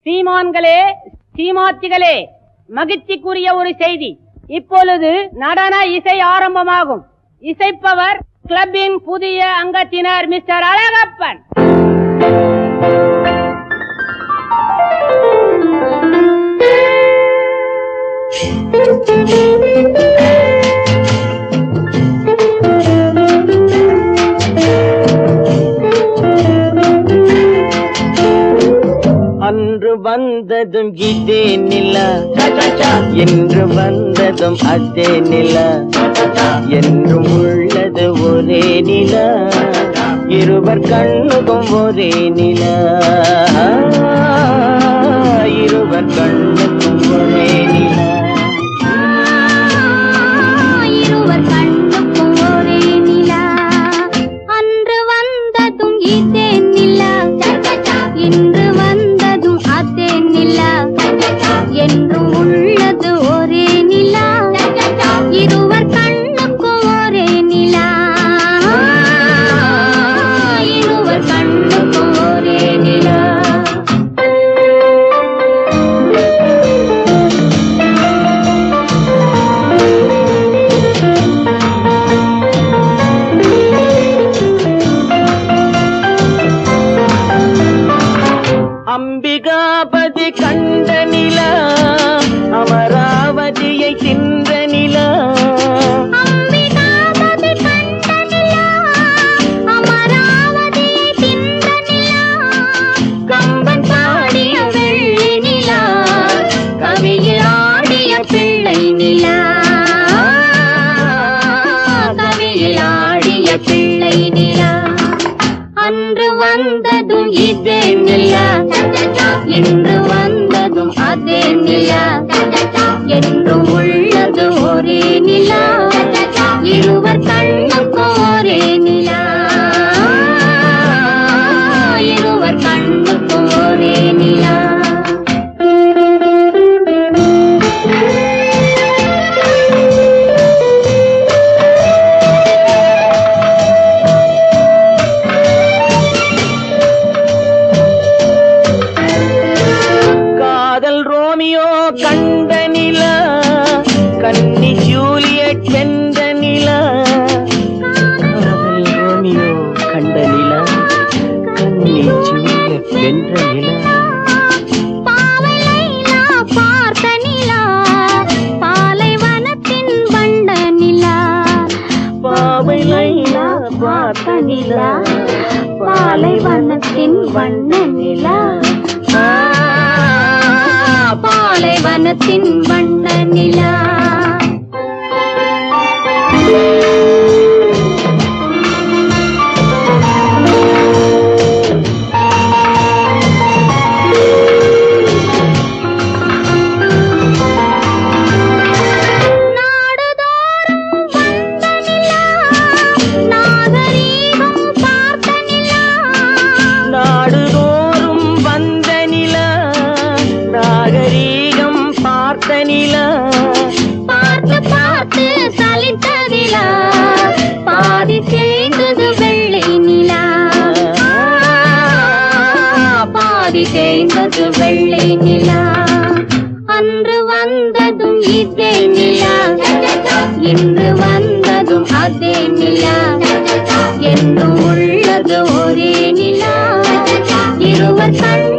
சீமான்களே, சீமாத்திகளே, மகிழ்ச்சிக்குரிய ஒரு செய்தி. இப்பொழுது நடன இசை ஆரம்பமாகும். இசைப்பவர் கிளப்பின் புதிய அங்கத்தினர் மிஸ்டர் அழகப்பன். அன்று வந்ததும் இதே நிலா, என்று வந்ததும் அதே நிலா, என்றும் உள்ளது ஒரே நிலா, இருவர் கண்ணுக்கும் ஒரே நிலா, இருவர் கண்ணுக்கும் ஒரே நிலா, இருவர் கண்ணுக்கும் ஒரே நிலா. அன்று வந்ததும் இதே நிலா, இன்று வந்ததும் அதே நிலா, என்றும் உள்ளது ஒரே நிலா, இருவர் கண்ணுக்கும் ஒரே நிலா, இருவர் கண்ணுக்கும் ஒரே நிலா. அம்பிகாபதி கண்ட நிலா, அமராவதியை தின்ற நிலா, அம்பிகாபதி கண்ட நிலா, அமராவதியை தின்ற நிலா, கம்பன் பாடிய வெள்ளி நிலா, கவியில் ஆடிய பிள்ளை நிலா, கவியில் ஆடிய பிள்ளை நிலா. அன்று வந்ததும் இதே நிலா, இன்று வந்ததும் அதே நிலா, என்றும் உள்ளது ஒரே நிலா, இருவர் கண்ணுக்கும் ஒரே நிலா, இருவர் கண்ணுக்கும் ஒரே நிலா. ரோமியோ கண்ட நிலா, கன்னி ஜூலியட் வென்ற நிலா, காதல் ரோமியோ கண்ட நிலா, கன்னி ஜூலியட் வென்ற நிலா, பாவை லைலா பார்த்த நிலா, பாலைவனத்தின் வண்ட நிலா, பாவை லைலா பார்த்த நிலா, பாலைவனத்தின் வண்ண நிலா, பாலைவனத்தின் வண்ண நிலா. பார்த்து பார்த்து சலித்ததிலா, பாதி தேய்ந்தது வெள்ளை நிலா, பாதி தேய்ந்தது வெள்ளை நிலா. அன்று வந்ததும் இதே நிலா, இன்று வந்ததும் அதே நிலா, என்றும் உள்ளது ஒரே நிலா, இருவர் கண்